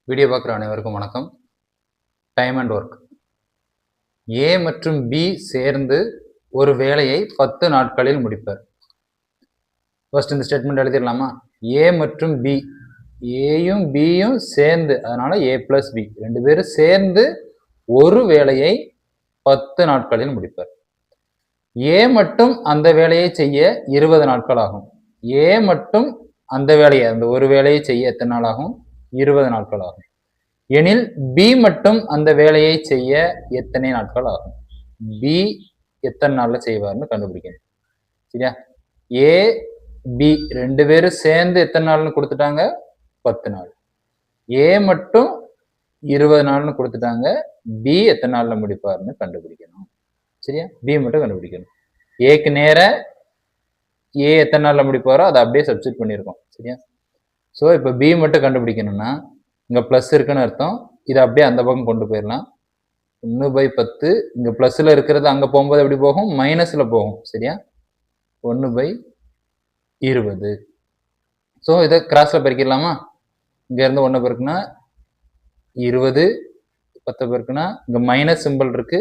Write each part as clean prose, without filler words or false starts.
Video பார்க்குற அனைவருக்கும் வணக்கம். Time and work. ஏ மற்றும் பி சேர்ந்து ஒரு வேலையை 10 நாட்களில் முடிப்பர். ஃபர்ஸ்ட் இந்த ஸ்டேட்மெண்ட் எழுதிடலாமா? ஏ மற்றும் பி, ஏயும் பியும் சேர்ந்து, அதனால ஏ பிளஸ் பி, ரெண்டு பேரும் சேர்ந்து ஒரு வேலையை 10 நாட்களில் முடிப்பர். ஏ மட்டும் அந்த வேலையை செய்ய 20 நாட்கள் ஆகும். ஏ மட்டும் அந்த வேலையை, அந்த ஒரு வேலையை செய்ய எத்தனை நாள் ஆகும்? 20 நாட்கள் ஆகும். எனில் பி மட்டும் அந்த வேலையை செய்ய எத்தனை நாட்கள் ஆகும்? பி எத்தனை நாள்ல செய்வார்னு கண்டுபிடிக்கணும். சரியா? ஏ பி ரெண்டு பேரும் சேர்ந்து எத்தனை நாள்னு கொடுத்துட்டாங்க? 10 நாள். ஏ மட்டும் 20 நாள்னு கொடுத்துட்டாங்க. பி எத்தனை நாள்ல முடிப்பார்னு கண்டுபிடிக்கணும். சரியா? பி மட்டும் கண்டுபிடிக்கணும். ஏக்கு நேர ஏ எத்தனை நாள்ல முடிப்பாரோ அதை அப்படியே சப்ஸ்டிட் பண்ணியிருக்கோம். சரியா? ஸோ இப்போ பி மட்டும் கண்டுபிடிக்கணும்னா இங்க பிளஸ் இருக்குன்னு அர்த்தம். இதை அப்படியே அந்த பக்கம் கொண்டு போயிடலாம். 1/10 இங்க பிளஸ்ல இருக்கிறது அங்க போகும்போது எப்படி போகும்? மைனஸ்ல போகும். சரியா? 1/20. ஸோ இதை கிராஸ்ல பெருக்கிடலாமா? இங்க இருந்து 1 பெருக்குனா 20, 10 பெருக்குனா இங்க மைனஸ் சிம்பிள் இருக்கு,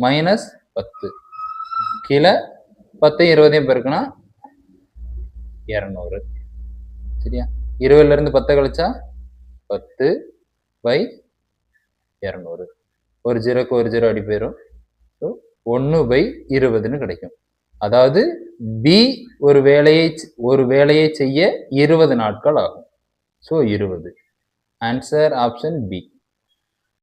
-10. கீழே 10 20 பெருக்குனா 200. சரியா? 20ல இருந்து 10 கழிச்சா 10/200. ஒரு ஜீரோக்கு ஒரு ஜீரோ அடி போயிடும். 1/20ன்னு கிடைக்கும். அதாவது பி ஒரு வேலையை செய்ய 20 நாட்கள் ஆகும். ஸோ 20. Answer option B.